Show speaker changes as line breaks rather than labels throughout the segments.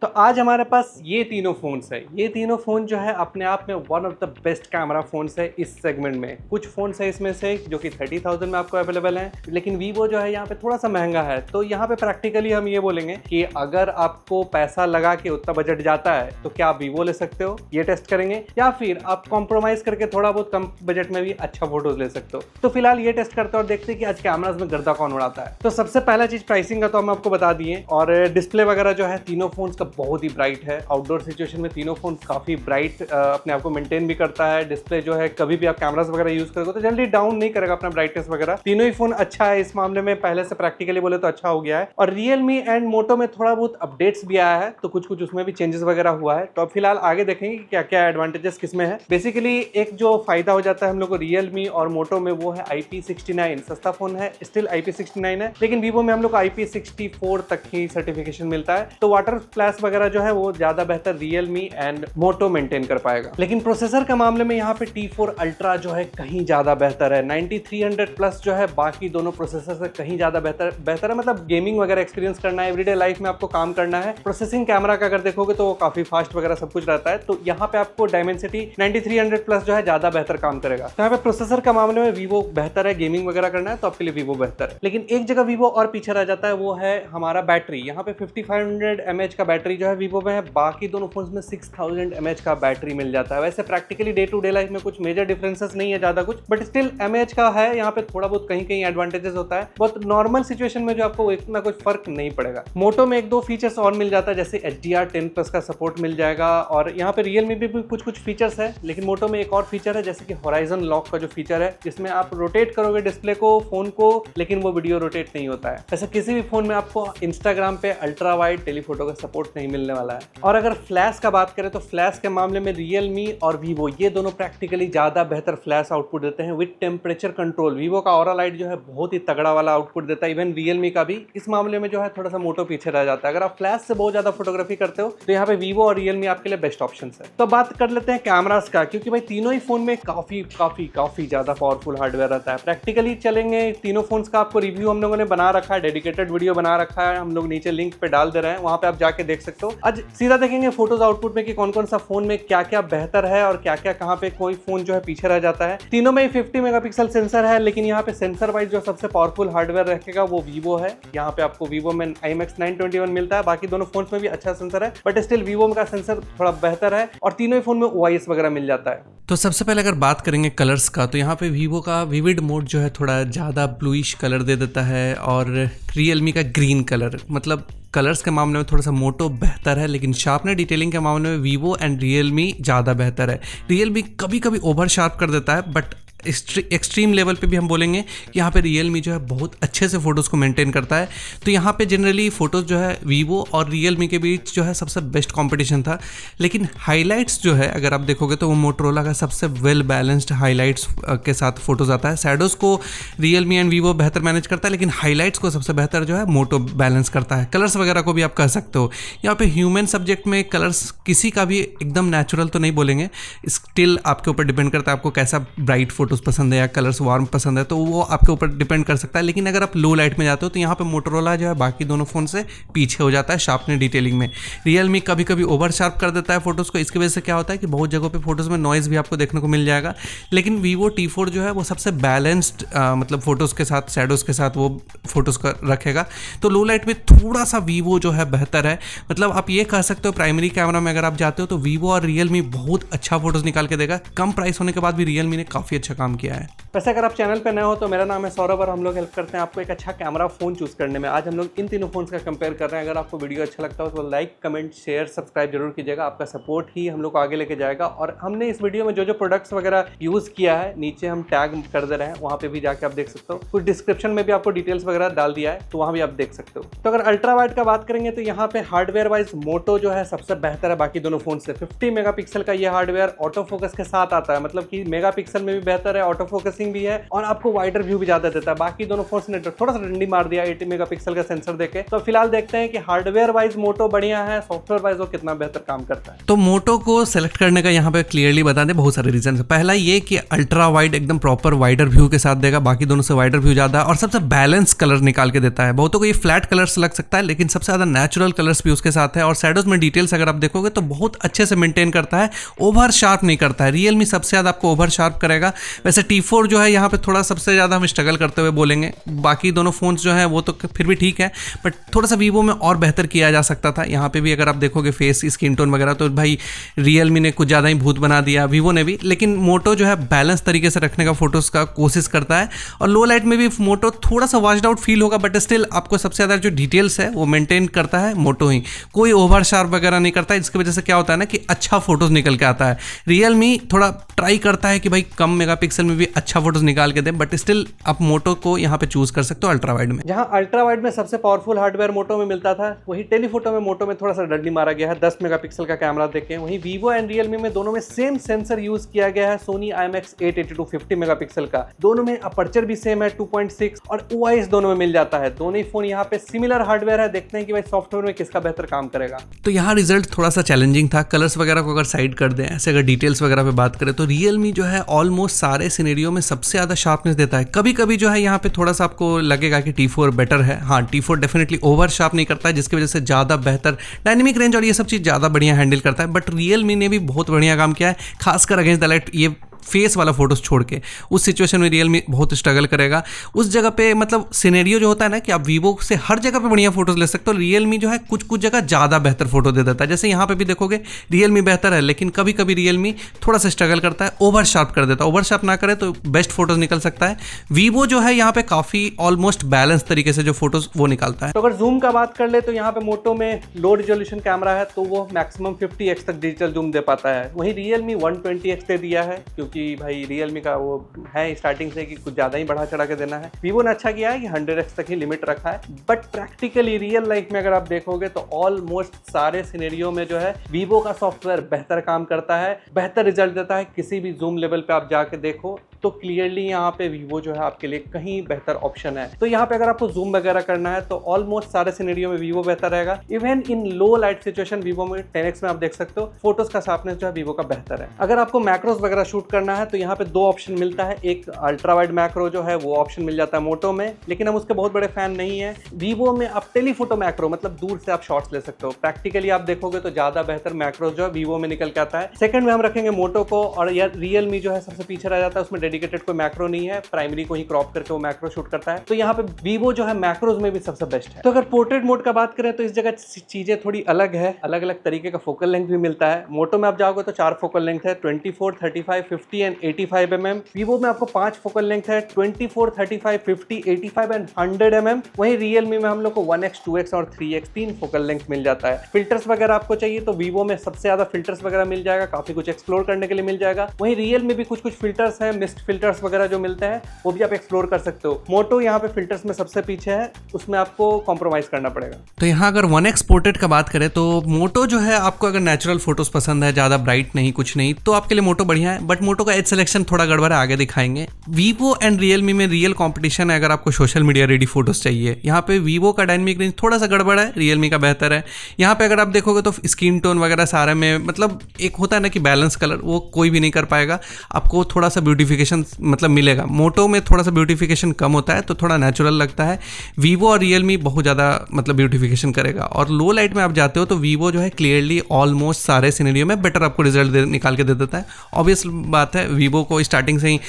तो आज हमारे पास ये तीनों फ़ोन्स है। ये तीनों फ़ोन जो है अपने आप में one of the best camera phones है इस सेगमेंट में। कुछ फ़ोन्स है इसमें से जो कि 30,000 में आपको अवेलेबल हैं, लेकिन वीवो जो है यहाँ पे थोड़ा सा महंगा है। तो यहाँ पे प्रैक्टिकली हम ये बोलेंगे कि अगर आपको पैसा लगा के उतना बजट जाता है तो क्या आप वीवो ले सकते हो, ये टेस्ट करेंगे, या फिर आप कॉम्प्रोमाइज़ करके थोड़ा बहुत कम बजट में भी अच्छा फोटोज ले सकते हो। तो फिलहाल ये टेस्ट करते हैं और देखते हैं कि आज कैमराज में गर्दा कौन उड़ाता है। तो सबसे पहला चीज़ प्राइसिंग का तो हम आपको बता दिए, और डिस्प्ले वगैरह जो है तीनों फोन्स का बहुत ही ब्राइट है। आउटडोर सिचुएशन में तीनों फोन काफ़ी ब्राइट अपने आप को मेंटेन भी करता है। डिस्प्ले जो है कभी भी आप कैमरास वगैरह यूज करोगे तो जल्दी डाउन नहीं करेगा अपना ब्राइटनेस वगैरह। तीनों ही फोन अच्छा है इस मामले में, पहले से प्रैक्टिकली बोले तो अच्छा हो गया है। और रियलमी एंड मोटो में थोड़ा बहुत अपडेट्स भी आया है, तो कुछ कुछ उसमें भी चेंजेस वगैरह हुआ है। तो अब फिलहाल आगे देखेंगे कि क्या क्या एडवांटेजेस किसमें है। बेसिकली एक जो फायदा हो जाता है हम लोग को रियलमी और मोटो में वो है IP69। सस्ता फोन है, स्टिल IP69 है, लेकिन वीवो में हम लोग को IP64 तक ही सर्टिफिकेशन मिलता है। तो वाटर फ्लैश वगैरह जो है वो ज्यादा बेहतर रियलमी एंड मोटो मेंटेन कर पाएगा। लेकिन प्रोसेसर के मामले में यहाँ पे T4 अल्ट्रा जो है कहीं ज्यादा बेहतर है। 9300 प्लस जो है बाकी दोनों प्रोसेसर से कहीं ज्यादा बेहतर है। मतलब गेमिंग वगैरह एक्सपीरियंस करना है, एवरीडे लाइफ में आपको काम करना है। प्रोसेसिंग कैमरा का अगर देखोगे तो वो काफी फास्ट वगैरह सब कुछ रहता है। तो यहाँ पे आपको डायमेंसिटी 9300 प्लस जो है ज्यादा बेहतर काम करेगा। तो यहाँ पे प्रोसेसर के मामले में वीवो बेहतर है, गेमिंग वगैरह करना है तो आपके लिए वीवो बेहतर है। लेकिन एक जगह वीवो और पीछे रह जाता है, वो है हमारा बैटरी। यहाँ पे 5500 mAh का बैटरी जो है वीवो में है, बाकी दोनों फोन में 6000 mAh का बैटरी मिल जाता है। वैसे practically day to day life में कुछ मेजर डिफरेंसेस नहीं है ज्यादा कुछ, बट स्टिल mAh का है यहाँ पे थोड़ा बहुत कहीं कहीं एडवांटेजेस होता है। बहुत नॉर्मल सिचुएशन में जो आपको इतना कुछ फर्क नहीं पड़ेगा। मोटो में एक दो फीचर्स और मिल जाता है, जैसे HDR10+ का सपोर्ट मिल जाएगा, और यहाँ पे रियलमी भी कुछ फीचर्स है। लेकिन मोटो में एक और फीचर है जैसे कि होराइजन लॉक का जो फीचर है, जिसमें आप रोटेट करोगे डिस्प्ले को, फोन को, लेकिन वो वीडियो रोटेट नहीं होता है। ऐसा किसी भी फोन में आपको इंस्टाग्राम पे अल्ट्रा वाइड टेलीफोटो का सपोर्ट नहीं मिलने वाला है। और अगर फ्लैश का बात करें तो फ्लैश के मामले में रियलमी और वीवो ये दोनों प्रैक्टिकली ज्यादा बेहतर फ्लैश आउटपुट देते हैं विद टेम्परेचर कंट्रोल। वीवो का ऑरा लाइट जो है बहुत ही तगड़ा वाला आउटपुट देता है, इवन रियलमी का भी। इस मामले में जो है थोड़ा सा मोटो पीछे रह जाता है। अगर आप फ्लैश से बहुत ज्यादा फोटोग्राफी करते हो तो यहाँ पे वीवो और रियलमी आपके लिए बेस्ट ऑप्शन है। तो बात कर लेते हैं कैमरास का, क्योंकि भाई तीनों ही फोन में काफी ज्यादा पावरफुल हार्डवेयर रहता है। प्रैक्टिकली चलेंगे तीनों फोन्स का आपको रिव्यू हम लोगों ने बना रखा है, डेडिकेटेड वीडियो बना रखा है, हम लोग नीचे लिंक पे डाल दे रहे हैं, वहां पे आप जाके देख सकते हो। आज सीधा देखेंगे फोटोज आउटपुट में कि कौन कौन सा फोन में क्या क्या बेहतर है और क्या क्या कहाँ पे कोई फोन जो है पीछे रह जाता है। तीनों में 50 मेगापिक्सल सेंसर है, लेकिन यहाँ पे सेंसर वाइज जो सबसे पावरफुल हार्डवेयर रखेगा वो वीवो है। यहाँ पे आपको वीवो में IMX 921 मिलता है, बाकी दोनों फोन्स में भी अच्छा सेंसर है, बट स्टिल वीवो का सेंसर थोड़ा बेहतर है, और तीनों ही फोन में OIS वगैरह मिल जाता है।
तो सबसे पहले अगर बात करेंगे कलर्स का, तो यहाँ पे वीवो का विविड मोड जो है थोड़ा ज़्यादा ब्लूइश कलर दे देता है, और रियलमी का ग्रीन कलर। मतलब कलर्स के मामले में थोड़ा सा मोटो बेहतर है, लेकिन शार्पनेस डिटेलिंग के मामले में वीवो एंड रियलमी ज़्यादा बेहतर है। रियलमी कभी कभी ओवर शार्प कर देता है, बट एक्सट्रीम लेवल पे भी हम बोलेंगे कि यहाँ पे रियलमी जो है बहुत अच्छे से फोटोज़ को मेंटेन करता है। तो यहाँ पे जनरली फ़ोटोज़ जो है वीवो और रियलमी के बीच जो है सबसे बेस्ट कंपटीशन था। लेकिन हाइलाइट्स जो है अगर आप देखोगे तो वो मोटरोला का सबसे वेल बैलेंस्ड हाइलाइट्स के साथ फोटोज़ आता है। शैडोज़ को रियलमी एंड वीवो बेहतर मैनेज करता है, लेकिन हाईलाइट्स को सबसे बेहतर जो है मोटो बैलेंस करता है। कलर्स वगैरह को भी आप कह सकते हो। यहाँ पे ह्यूमन सब्जेक्ट में कलर्स किसी का भी एकदम नेचुरल तो नहीं बोलेंगे, स्टिल आपके ऊपर डिपेंड करता है आपको कैसा ब्राइट फोटो पसंद है या कलर्स वार्म पसंद है, तो वो आपके ऊपर डिपेंड कर सकता है। लेकिन अगर आप लो लाइट में जाते हो तो यहाँ पे मोटरोला जो है बाकी दोनों फोन से पीछे हो जाता है शार्पनेस डिटेलिंग में। रियलमी कभी कभी ओवर शार्प कर देता है फोटोज़ को, इसकी वजह से क्या होता है कि बहुत जगहों पे फोटोज़ में नॉइज़ भी आपको देखने को मिल जाएगा। लेकिन वीवो T4 जो है वो सबसे बैलेंस्ड मतलब फोटोज़ के साथ शैडोज़ के साथ वो फोटोज़ का रखेगा। तो लो लाइट में थोड़ा सा वीवो जो है बेहतर है। मतलब आप ये कह सकते हो प्राइमरी कैमरा में अगर आप जाते हो तो वीवो और रियलमी बहुत अच्छा फोटोज़ निकाल के देगा। कम प्राइस होने के बाद भी रियलमी ने काफ़ी अच्छा काम किया है।
वैसे अगर आप चैनल पे नए हो तो मेरा नाम है सौरभ और हम लोग हेल्प करते हैं आपको एक अच्छा कैमरा फोन चूज करने में। आज हम लोग इन तीनों फोन्स का कंपेयर कर रहे हैं। अगर आपको वीडियो अच्छा लगता हो तो लाइक, कमेंट, शेयर, सब्सक्राइब जरूर कीजिएगा। आपका सपोर्ट ही हम लोग को आगे लेके जाएगा। और हमने इस वीडियो में जो जो प्रोडक्ट्स वगैरह यूज किया है नीचे हम टैग कर दे रहे हैं, वहाँ पे भी जाके आप देख सकते हो। कुछ डिस्क्रिप्शन में भी आपको डिटेल्स वगैरह डाल दिया है, तो वहाँ भी आप देख सकते हो। तो अगर अल्ट्रा वाइड का बात करेंगे तो यहाँ पे हार्डवेयर वाइज मोटो जो है सबसे बेहतर है बाकी दोनों फोन से। 50 मेगापिक्सल का ये हार्डवेयर ऑटो फोकस के साथ आता है, मतलब कि मेगापिक्सल में भी बेहतर कलर है, ऑटो फोकसिंग भी है और आपको वाइडर व्यू भी ज्यादा देता है। बाकी दोनों फोन ने थोड़ा सा डंडी मार दिया 80 मेगापिक्सल का सेंसर देके। तो फिलहाल देखते हैं कि हार्डवेयर वाइज मोटो बढ़िया है, सॉफ्टवेयर वाइज वो कितना बेहतर काम करता है।
तो मोटो को सेलेक्ट करने का यहाँ पे क्लियरली बता दें बहुत सारे रीजन है। पहला ये कि अल्ट्रा वाइड एकदम प्रॉपर वाइडर व्यू के साथ देगा, बाकी दोनों से वाइडर व्यू ज्यादा है और सबसे बैलेंस कलर निकाल के देता है। बहुतों को ये फ्लैट कलर्स लग सकता है लेकिन सबसे ज्यादा नेचुरल कलर्स भी उसके साथ है और शैडोज में डिटेल्स अगर आप देखोगे तो बहुत अच्छे से मेंटेन करता है, ओवर शार्प नहीं करता है। रियलमी सबसे ज्यादा आपको ओवर शार्प करेगा। वैसे T4 जो है यहाँ पे थोड़ा सबसे ज्यादा हम स्ट्रगल करते हुए बोलेंगे, बाकी दोनों फोन्स जो है वो तो फिर भी ठीक है, बट थोड़ा सा वीवो में और बेहतर किया जा सकता था। यहाँ पे भी अगर आप देखोगे फेस स्किन टोन वगैरह तो भाई रियलमी ने कुछ ज़्यादा ही भूत बना दिया, वीवो ने भी। लेकिन मोटो जो है बैलेंस तरीके से रखने का फोटोज़ का कोशिश करता है और लो लाइट में भी मोटो थोड़ा सा वॉश्ड आउट फील होगा, बट स्टिल आपको सबसे ज़्यादा जो डिटेल्स है वो मेंटेन करता है मोटो ही, कोई ओवर शार्प वगैरह नहीं करता है। जिसकी वजह से क्या होता है ना कि अच्छा फोटोज़ निकल के आता है। रियलमी थोड़ा ट्राई करता है कि भाई कम मेगापिक्सल में भी अच्छा फोटोज़ निकाल के दे, बट स्टिल आप मोटो को यहाँ पे चूज कर सकते हो अल्ट्रा वाइड में।
जहाँ अल्ट्रा वाइड में सबसे पावरफुल हार्डवेयर मोटो में मिलता था, वही टेलीफोटो में मोटो में थोड़ा सा डंडी मारा गया है 10 मेगापिक्सल का कैमरा देखें। वहीं वीवो एंड रियलमी में दोनों में सेम सेंसर यूज किया गया है, सोनी IMX 882 50 मेगापिक्सल का। दोनों में अपर्चर भी सेम है 2.6 और OIS दोनों में मिल जाता है। दोनों ही फोन यहाँ पे सिमिलर हार्डवेयर है। देखते हैं कि भाई सॉफ्टवेयर में किसका बेहतर काम करेगा।
तो यहाँ रिजल्ट थोड़ा सा चैलेंजिंग था। कलर्स वगैरह को अगर साइड कर दें, ऐसे अगर डिटेल्स वगैरह पे बात करें तो रियलमी जो है ऑलमोस्ट सारे सिनेरियो में सबसे ज़्यादा शार्पनेस देता है। कभी कभी जो है यहाँ पे थोड़ा सा आपको लगेगा कि T4 बेटर है। हाँ, T4 डेफिनेटली ओवर शार्प नहीं करता है, जिसकी वजह से ज़्यादा बेहतर डायनेमिक रेंज और ये सब चीज़ ज़्यादा बढ़िया हैंडल करता है। बट रियलमी ने भी बहुत बढ़िया काम किया है, खासकर अगेंस्ट द लाइट ये फेस वाला फोटोज छोड़ के। उस सिचुएशन में रियलमी बहुत स्ट्रगल करेगा उस जगह पे। मतलब सिनेरियो जो होता है ना कि आप वीवो से हर जगह पे बढ़िया फोटोज ले सकते हो, रियलमी जो है कुछ कुछ जगह ज़्यादा बेहतर फोटो दे देता है। जैसे यहाँ पे भी देखोगे रियलमी बेहतर है, लेकिन कभी कभी रियलमी थोड़ा सा स्ट्रगल करता है, ओवर शार्प कर देता है। ओवर शार्प ना करे तो बेस्ट फोटोज निकल सकता है। वीवो जो है यहाँ पे काफ़ी ऑलमोस्ट बैलेंस तरीके से जो फोटोज वो निकालता है।
तो अगर जूम का बात कर ले तो यहाँ पे मोटो में लो रिजोल्यूशन कैमरा है तो वो मैक्सिमम 50x तक डिजिटल जूम दे पाता है। वहीं रियलमी 120x दे दिया है, क्योंकि भाई रियलमी का वो है स्टार्टिंग से कि कुछ ज्यादा ही बढ़ा चढ़ा के देना है। वीवो ने अच्छा किया है कि 100x तक ही लिमिट रखा है। बट प्रैक्टिकली रियल लाइफ में अगर आप देखोगे तो ऑलमोस्ट सारे सिनेरियो में जो है वीवो का सॉफ्टवेयर बेहतर काम करता है, बेहतर रिजल्ट देता है। किसी भी जूम लेवल पे आप जाके देखो तो क्लियरली यहाँ पे वीवो जो है आपके लिए कहीं बेहतर ऑप्शन है। तो यहाँ पे अगर आपको जूम वगैरह करना है तो ऑलमोस्ट सारे सिनेरियो में वीवो बेहतर रहेगा। Even in low light situation Vivo में 10x में आप देख सकते हो फोटोज का शार्पनेस जो है वीवो का बेहतर है। अगर आपको मैक्रोस वगैरह शूट करना है तो यहाँ पे दो ऑप्शन मिलता है। एक अल्ट्रा वाइड मैक्रो जो है वो ऑप्शन मिल जाता है मोटो में, लेकिन हम उसके बहुत बड़े फैन नहीं है। वीवो में आप टेलीफोटो मैक्रो मतलब दूर से आप शॉट्स ले सकते हो। प्रैक्टिकली आप देखोगे तो ज्यादा बेहतर मैक्रो जो है वीवो में निकल के आता है। सेकंड में हम रखेंगे मोटो को, और यार रियलमी जो है सबसे पीछे रह जाता है, उसमें डेडिकेटेड कोई मैक्रो नहीं है, प्राइमरी को ही क्रॉप करके वो मैक्रो शूट करता है। तो यहाँ पे वीवो जो है मैक्रोज में भी सबसे बेस्ट है। तो अगर पोर्ट्रेट मोड का बात करें तो इस जगह चीजें थोड़ी अलग है, अलग अलग तरीके का फोकल लेंथ भी मिलता है। मोटो में आप जाओगे तो 4 फोकल लेंथ है, 24, 35, 50 एंड 85 mm। वीवो में आपको 5 फोकल लेंथ है, 24, 35, 50, 85 एंड 100 mm। वहीं रियलमी में हम लोग को 1x, 2x और 3x 3 फोकल लेंथ मिल जाता है। फिल्टर्स वगैरह आपको चाहिए तो वीवो में सबसे ज्यादा फिल्टर्स वगैरह मिल जाएगा, काफी कुछ एक्सप्लोर करने के लिए मिल जाएगा। वहीं रियल में भी कुछ कुछ फिल्टर्स हैं, मिस्ट फिल्टर्स वगैरह जो मिलते हैं वो भी आप एक्सप्लोर कर सकते हो। मोटो यहाँ पे फिल्टर्स में सबसे पीछे है, उसमें आपको कॉम्प्रोमाइज करना पड़ेगा।
तो यहाँ अगर 1x पोर्ट्रेट का बात करें तो मोटो जो है आपको अगर नेचुरल फोटोज पसंद है, ज्यादा ब्राइट नहीं कुछ नहीं, तो आपके लिए मोटो बढ़िया है। बट मोटो का एज सिलेक्शन थोड़ा गड़बड़ है, आगे दिखाएंगे। वीवो एंड रियलमी में रियल कंपटीशन है अगर आपको सोशल मीडिया रेडी फोटोज चाहिए। यहाँ पे वीवो का डायनेमिक रेंज थोड़ा सा गड़बड़ है, रियलमी का बेहतर है। यहाँ पे अगर आप देखोगे तो स्किन टोन वगैरह सारे में मतलब एक होता है ना कि बैलेंस कलर, वो कोई भी नहीं कर पाएगा। आपको थोड़ा सा ब्यूटिफिकेशन मतलब मिलेगा। मोटो में थोड़ा सा ब्यूटिफिकेशन कम होता है तो थोड़ा नेचुरल लगता है। वीवो और रियलमी बहुत ज़्यादा मतलब ब्यूटिफिकेशन करेगा। और लो लाइट में आप जाते हो तो वीवो जो है क्लियरली ऑलमोस्ट सारे सिनेरियो में बेटर आपको रिजल्ट निकाल के दे देता है। ऑब्वियस बात है, वीवो को स्टार्टिंग से ही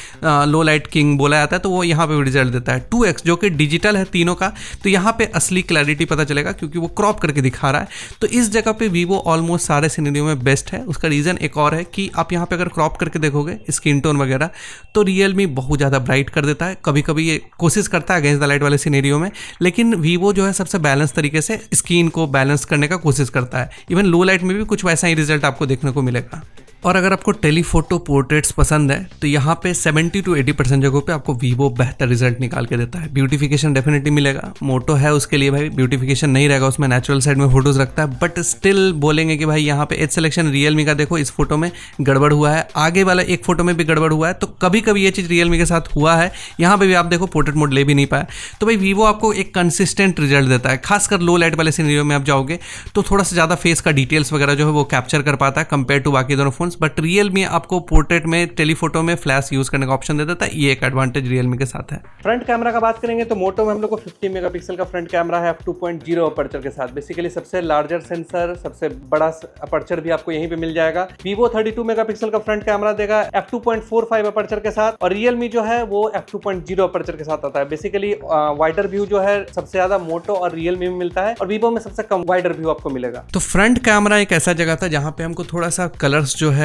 लो लाइट किंग बोला जाता है, तो वो यहाँ पे भी रिजल्ट देता है। 2x जो कि डिजिटल है तीनों का, तो यहाँ पे असली क्लैरिटी पता चलेगा क्योंकि वो क्रॉप करके दिखा रहा है। तो इस जगह पे वीवो ऑलमोस्ट सारे सिनेरियो में बेस्ट है। उसका रीज़न एक और है कि आप यहाँ पे अगर क्रॉप करके देखोगे स्किन टोन वगैरह तो रियलमी बहुत ज़्यादा ब्राइट कर देता है। कभी कभी ये कोशिश करता है अगेंस्ट द लाइट वाले सिनेरियो में, लेकिन वीवो जो है सबसे बैलेंस तरीके से स्किन को बैलेंस करने का कोशिश करता है। इवन लो लाइट में भी कुछ वैसा ही रिजल्ट आपको देखने को मिलेगा। और अगर आपको टेलीफोटो पोर्ट्रेट्स पसंद है तो यहाँ पे 70 to 80% जगहों पे आपको वीवो बेहतर रिजल्ट निकाल के देता है। ब्यूटिफिकेशन डेफिनेटली मिलेगा, मोटो है उसके लिए भाई ब्यूटिफिकेशन नहीं रहेगा, उसमें नेचुरल साइड में फोटोज रखता है, बट स्टिल बोलेंगे कि भाई यहाँ पे एज सिलेक्शन रियलमी का देखो इस फोटो में गड़बड़ हुआ है, आगे वाला एक फोटो में भी गड़बड़ हुआ है। तो कभी कभी ये चीज़ रियलमी के साथ हुआ है, यहाँ पे भी आप देखो पोर्ट्रेट मोड ले भी नहीं पाया। तो भाई वीवो आपको एक कंसिस्टेंट रिजल्ट देता है, खासकर लो लाइट वाले सिनेरियो में आप जाओगे तो थोड़ा सा ज़्यादा फेस का डिटेल्स वगैरह जो है वो कैप्चर कर पाता है कंपेयर टू बाकी दोनों फोन्स। बट रियलमी आपको पोर्ट्रेट में टेलीफोटो में फ्लैश यूज़ करने का ऑप्शन दे देता है, ये एक एडवांटेज रियलमी के साथ है।
फ्रंट कैमरा का बात करेंगे तो मोटो में हम लोग को 50 मेगापिक्सल का फ्रंट कैमरा है f2.0 अपर्चर के साथ। बेसिकली सबसे लार्जर सेंसर, सबसे बड़ा अपर्चर भी आपको यहीं पे मिल जाएगा। वीवो 32 मेगापिक्सल का फ्रंट कैमरा देगा f2.45 अपर्चर के साथ, और रियलमी जो है वो f2.0 अपर्चर के साथ आता है। बेसिकली वाइडर व्यू जो है सबसे ज्यादा मोटो और रियलमी में मिलता है, और वीवो में सबसे कम वाइडर व्यू आपको मिलेगा।
तो फ्रंट कैमरा एक ऐसा जगह था जहां पे हमको थोड़ा सा कलर्स जो है,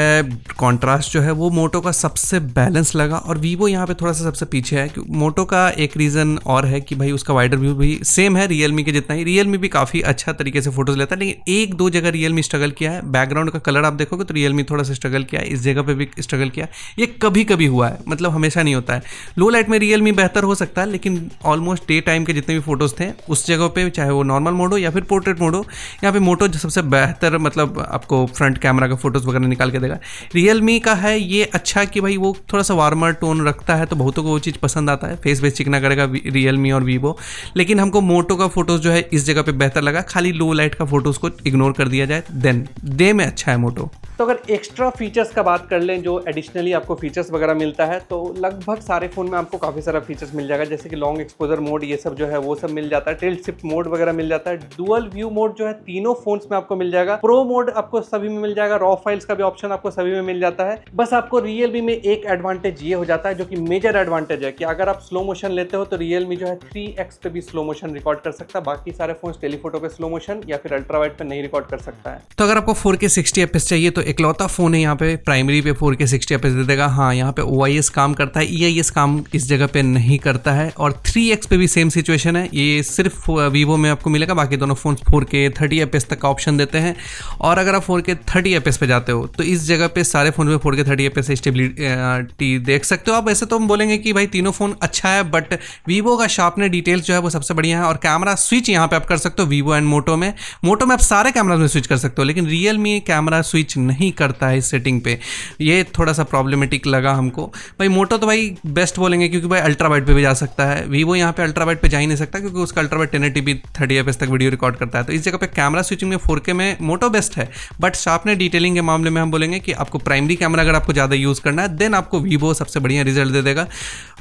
कॉन्ट्रास्ट जो है वो मोटो का सबसे बैलेंस लगा, और वीवो यहाँ पे थोड़ा सा सबसे पीछे है। मोटो का एक रीजन और है कि भाई उसका वाइडर व्यू भी सेम है रियलमी के जितना ही, रियलमी भी काफी अच्छा तरीके से फोटोज लेता है, लेकिन एक दो जगह रियलमी स्ट्रगल किया है। बैकग्राउंड का कलर आप देखोगे तो रियलमी थोड़ा सा स्ट्रगल किया है, इस जगह पे भी स्ट्रगल किया है। ये कभी कभी हुआ है, मतलब हमेशा नहीं होता है। लो लाइट में रियलमी बेहतर हो सकता है, लेकिन ऑलमोस्ट डे टाइम के जितने भी फोटोज थे उस जगह पे, चाहे वो नॉर्मल मोड हो या फिर पोर्ट्रेट मोड हो, यहाँ पे मोटो सबसे बेहतर मतलब आपको फ्रंट कैमरा का फोटोज वगैरह निकाल के देगा। रियलमी का है ये अच्छा कि भाई वो थोड़ा सा वार्मर टोन रखता है, तो बहुतों को वो चीज़ पसंद आता है, फेस बेस चिकना करेगा रियलमी और वीवो। लेकिन हमको मोटो का फोटोज जो है इस जगह पे बेहतर लगा, खाली लो लाइट का फोटोज को इग्नोर कर दिया जाए, देन डे में अच्छा है मोटो।
तो अगर एक्स्ट्रा फीचर्स का बात कर लें, जो एडिशनली आपको फीचर्स वगैरह मिलता है, तो लगभग सारे फोन में आपको काफ़ी सारा फीचर्स मिल जाएगा, जैसे कि लॉन्ग एक्सपोजर मोड, ये सब जो है वो सब मिल जाता है, टिल्ट शिफ्ट मोड वगैरह मिल जाता है, डुअल व्यू मोड जो है तीनों फोन्स में आपको मिल जाएगा, प्रो मोड आपको सभी में मिल जाएगा, रॉ फाइल्स का भी ऑप्शन आपको सभी में मिल जाता है। बस आपको रियलमी में एक एडवांटेज ये हो जाता है, जो कि मेजर एडवांटेज है, कि अगर आप स्लो मोशन लेते हो तो रियलमी जो है 3x पे भी स्लो मोशन रिकॉर्ड कर सकता है, बाकी सारे फोन टेलीफोटो पे स्लो मोशन या फिर अल्ट्रा वाइड पे नहीं रिकॉर्ड कर सकता है।
तो अगर आपको 4K 60 fps चाहिए तो इकलौता फोन है यहाँ पे प्राइमरी पे 4K 60 fps दे देगा। हाँ, यहाँ पे OIS काम करता है, EIS काम इस जगह पे नहीं करता है, और 3x पे भी सेम सिचुएशन है, ये सिर्फ वीवो में आपको मिलेगा, बाकी दोनों फोन 4K 30 fps तक का ऑप्शन देते हैं। और अगर आप 4K 30 fps पे जाते हो तो इस जगह पे सारे फोन में 4K 30 fps स्टेबिलिटी देख सकते हो आप। वैसे तो हम बोलेंगे कि भाई तीनों फोन अच्छा है, बट वीवो का शार्पनर डिटेल्स जो है वो सबसे बढ़िया है, और कैमरा स्विच यहाँ पे आप कर सकते हो वीवो एंड मोटो में आप सारे कैमरा में स्विच कर सकते हो, लेकिन रियलमी कैमरा स्विच नहीं करता है इस सेटिंग पे, ये थोड़ा सा प्रॉब्लमेटिक लगा हमको। भाई मोटो तो भाई बेस्ट बोलेंगे, क्योंकि भाई अल्ट्रा वाइड पे भी जा सकता है, वीवो यहाँ पे अल्ट्रा वाइड पे जा ही नहीं सकता, क्योंकि उसका अल्ट्रा वाइड 1080p 30 fps तक वीडियो रिकॉर्ड करता है। तो इस जगह पे कैमरा स्विचिंग में 4K में मोटो बेस्ट है, बट शार्पनर डिटेलिंग के मामले में हम बोलेंगे कि आपको प्राइमरी कैमरा अगर आपको ज़्यादा यूज़ करना है, देन आपको वीवो सबसे बढ़िया रिजल्ट दे देगा।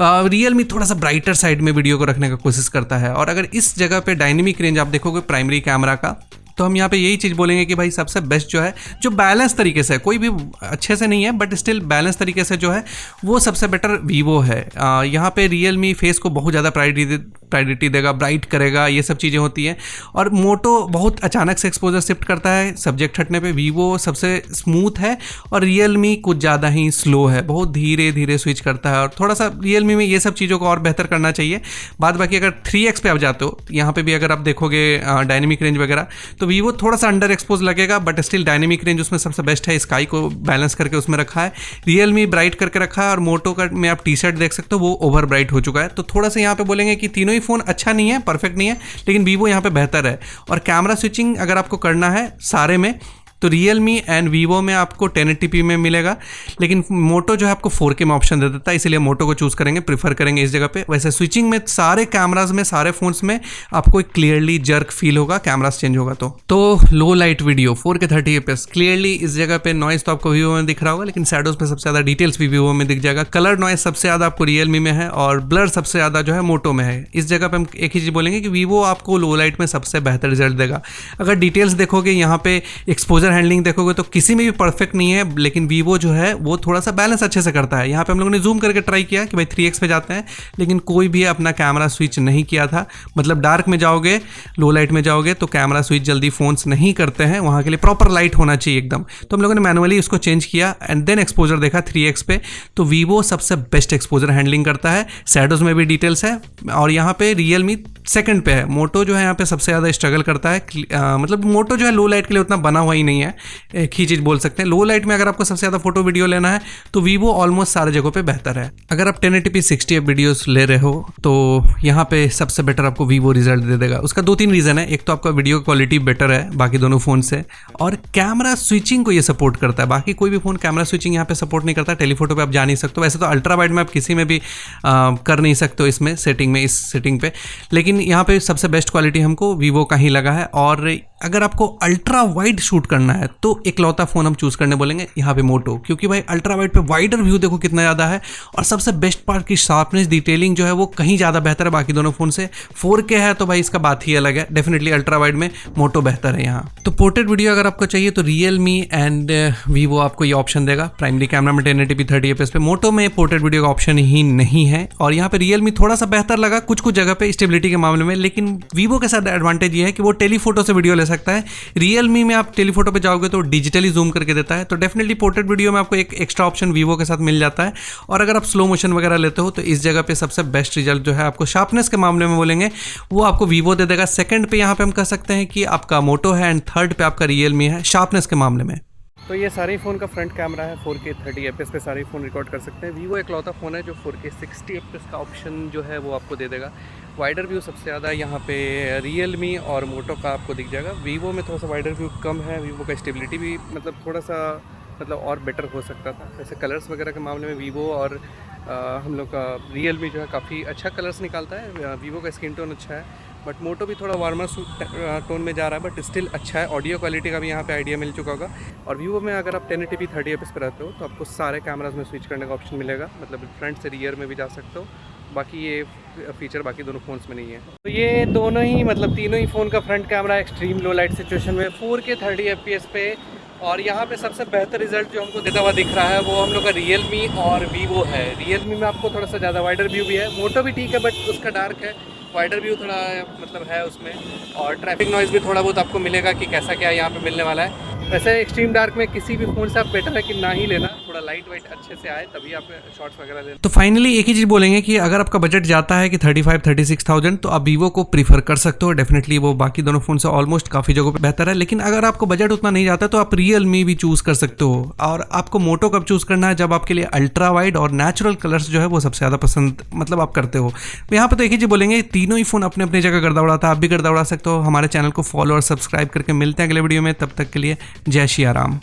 रियलमी थोड़ा सा ब्राइटर साइड में वीडियो को रखने का कोशिश करता है, और अगर इस जगह पे डायनेमिक रेंज आप देखोगे प्राइमरी कैमरा का, तो हम यहाँ पे यही चीज़ बोलेंगे कि भाई सबसे बेस्ट जो है, जो बैलेंस तरीके से, कोई भी अच्छे से नहीं है बट स्टिल बैलेंस तरीके से जो है वो सबसे बेटर वीवो है। यहाँ पे रियलमी फेस को बहुत ज़्यादा प्रायोरिटी देगा, ब्राइट करेगा, ये सब चीज़ें होती हैं, और मोटो बहुत अचानक से एक्सपोजर शिफ्ट करता है सब्जेक्ट हटने पे, वीवो सबसे स्मूथ है, और रियलमी कुछ ज़्यादा ही स्लो है, बहुत धीरे धीरे स्विच करता है, और थोड़ा सा रियलमी में ये सब चीज़ों को और बेहतर करना चाहिए। बाद बाकी अगर 3x पे आप जाते हो, यहाँ पे भी अगर आप देखोगे डायनेमिक रेंज वगैरह, तो वीवो थोड़ा सा अंडर एक्सपोज लगेगा, बट स्टिल डायनेमिक रेंज उसमें सबसे बेस्ट है, स्काई को बैलेंस करके उसमें रखा है, रियलमी ब्राइट करके रखा है, और मोटो का में आप टी शर्ट देख सकते हो वो ओवर ब्राइट हो चुका है। तो थोड़ा सा यहाँ पे बोलेंगे कि तीनों ही फोन अच्छा नहीं है, परफेक्ट नहीं है, लेकिन वीवो यहाँ पे बेहतर है। और कैमरा स्विचिंग अगर आपको करना है सारे में, तो रियलमी एंड वीवो में आपको 1080p में मिलेगा, लेकिन मोटो जो है आपको 4K में ऑप्शन दे देता है, इसलिए मोटो को चूज़ करेंगे, प्रीफर करेंगे इस जगह पे। वैसे स्विचिंग में सारे कैमराज में, सारे फोन्स में आपको एक क्लियरली जर्क फील होगा, कैमरास चेंज होगा। तो लो light video 4K 30 fps clearly इस जगह पे, नॉइस तो आपको वीवो में दिख रहा होगा, लेकिन शैडोज पे सबसे ज़्यादा डिटेल्स भी वीवो में दिख जाएगा, कलर नॉइस सबसे ज़्यादा आपको रियलमी में है, और ब्लर सबसे ज़्यादा जो है मोटो में है। इस जगह पे हम एक ही चीज़ बोलेंगे कि वीवो आपको लो लाइट में सबसे बेहतर रिजल्ट देगा। अगर डिटेल्स देखोगे, यहाँ पे एक्सपोजर हैंडलिंग देखोगे तो किसी में भी परफेक्ट नहीं है, लेकिन वीवो जो है वो थोड़ा सा बैलेंस अच्छे से करता है। यहाँ पे हम लोगों ने जूम करके ट्राई किया कि भाई 3x पे जाते हैं, लेकिन कोई भी अपना कैमरा स्विच नहीं किया था, मतलब डार्क में जाओगे, लो लाइट में जाओगे तो कैमरा स्विच जल्दी फोन्स नहीं करते हैं, वहाँ के लिए प्रॉपर लाइट होना चाहिए एकदम। तो हम लोगों ने मैनुअली उसको चेंज किया एंड देन एक्सपोजर देखा 3x पे, तो वीवो सबसे बेस्ट एक्सपोजर हैंडलिंग करता है, शैडोज में भी डिटेल्स है, और यहाँ पे रियलमी सेकंड पे है। मोटो जो है यहाँ पे सबसे ज़्यादा स्ट्रगल करता है, मतलब मोटो जो है लो लाइट के लिए उतना बना हुआ ही नहीं नहीं है, एक ही चीज़ बोल सकते हैं। लो लाइट में अगर आपको सबसे ज़्यादा फोटो वीडियो लेना है तो वीवो ऑलमोस्ट सारे जगहों पे बेहतर है। अगर आप 1080p 60 वीडियोस ले रहे हो तो यहाँ पे सबसे बेटर आपको वीवो रिजल्ट दे देगा। उसका 2-3 रीज़न है। एक तो आपका वीडियो क्वालिटी बेटर है बाकी दोनों फ़ोन से, और कैमरा स्विचिंग को ये सपोर्ट करता है। बाकी कोई भी फ़ोन कैमरा स्विचिंग यहाँ पे सपोर्ट नहीं करता। टेलीफोटो पे आप जा नहीं सकते। वैसे तो अल्ट्रा वाइड में आप किसी में भी कर नहीं सकते हो इसमें सेटिंग में, इस सेटिंग पे, लेकिन यहाँ पे सबसे बेस्ट क्वालिटी हमको वीवो का ही लगा है। और अगर आपको अल्ट्रा वाइड शूट करना है तो इकलौता फ़ोन हम चूज़ करने बोलेंगे यहाँ पे मोटो, क्योंकि भाई अल्ट्रा वाइड पे वाइडर व्यू देखो कितना ज़्यादा है, और सबसे बेस्ट पार्ट की शार्पनेस डिटेलिंग जो है वो कहीं ज़्यादा बेहतर है बाकी दोनों फ़ोन से। 4K है तो भाई इसका बात ही अलग है। डेफिनेटली अल्ट्रा वाइड में मोटो बेहतर है यहाँ। तो पोर्ट्रेट वीडियो अगर आपको चाहिए तो Realme एंड वीवो आपको ये ऑप्शन देगा। प्राइमरी कैमरा में 1080p 30fps पे, मोटो में पोर्ट्रेट वीडियो का ऑप्शन ही नहीं है। और यहाँ पे Realme थोड़ा सा बेहतर लगा कुछ जगह पे स्टेबिलिटी के मामले में, लेकिन वीवो के साथ एडवांटेज ये है कि वो टेलीफोटो से वीडियो ले सकता है। Realme में आप टेलीफोटो पे जाओगे तो डिजिटली जूम करके देता है। तो डेफिनेटली पोर्ट्रेट वीडियो में आपको एक एक्स्ट्रा ऑप्शन वीवो के साथ मिल जाता है। और अगर आप स्लो मोशन वगैरह लेते हो तो इस जगह पे सबसे बेस्ट रिजल्ट जो है आपको शार्पनेस के मामले में बोलेंगे वो आपको वीवो दे देगा। सेकंड पे यहाँ पे हम कह सकते हैं कि आपका मोटो है, एंड थर्ड पे आपका Realme है शार्पनेस के मामले में।
तो ये सारे फ़ोन का फ्रंट कैमरा है 4K 30fps पे सारे फ़ोन रिकॉर्ड कर सकते हैं। वीवो एकलौता फ़ोन है जो 4K 60fps का ऑप्शन जो है वो आपको दे देगा। वाइडर व्यू सबसे ज़्यादा यहाँ पे Realme और मोटो का आपको दिख जाएगा। वीवो में थोड़ा सा वाइडर व्यू कम है। वीवो का स्टेबिलिटी भी मतलब थोड़ा सा और बेटर हो सकता था। वैसे कलर्स वगैरह के मामले में वीवो और हम लोग का Realme जो है काफ़ी अच्छा कलर्स निकालता है। वीवो का स्किन टोन अच्छा है, बट मोटो भी थोड़ा वार्मर टोन में जा रहा है, बट स्टिल अच्छा है। ऑडियो क्वालिटी का भी यहाँ पे आइडिया मिल चुका होगा। और वीवो में अगर आप 1080p 30fps पे रहते हो तो आपको सारे कैमराज में स्विच करने का ऑप्शन मिलेगा, मतलब फ्रंट से रियर में भी जा सकते हो। बाकी ये फीचर बाकी दोनों फ़ोन्स में नहीं है। तो ये दोनों ही मतलब तीनों ही फ़ोन का front camera extreme low light situation में 4K 30fps पे। और यहाँ पे सबसे बेहतर रिजल्ट जो हमको देता हुआ दिख रहा है वो हम लोग का Realme और वीवो है। Realme में आपको थोड़ा सा ज़्यादा वाइडर व्यू भी है। मोटो भी ठीक है बट उसका डार्क है, वाइडर व्यू थोड़ा मतलब है उसमें। और ट्रैफिक नॉइज़ भी थोड़ा बहुत आपको मिलेगा कि कैसा क्या यहाँ पे मिलने वाला है। वैसे एक्सट्रीम डार्क में किसी भी फ़ोन से आप बेटर है कि ना ही लेना, थोड़ा लाइट वाइट अच्छे से आए तभी आप शॉर्ट्स वगैरह लेना।
तो फाइनली एक ही चीज़ बोलेंगे कि अगर आपका बजट जाता है कि 35-36,000 तो आप वीवो को प्रीफर कर सकते हो। डेफिनेटली वो बाकी दोनों फ़ोन से ऑलमोस्ट काफ़ी जगहों पे बेहतर है। लेकिन अगर आपको बजट उतना नहीं जाता तो आप Realme भी चूज़ कर सकते हो। और आपको मोटो कब चूज़ करना है, जब आपके लिए अल्ट्रा वाइड और नेचुरल कलर्स जो है वो सबसे ज़्यादा पसंद मतलब आप करते हो। तो यहाँ पर तो एक ही चीज़ बोलेंगे, तीनों ही फ़ोन अपने अपनी जगह गर्दा उड़ाता है। आप भी गर्दा उड़ा सकते हो। हमारे चैनल को फॉलो और सब्सक्राइब करके मिलते हैं अगले वीडियो में। तब तक के लिए जय श्री राम।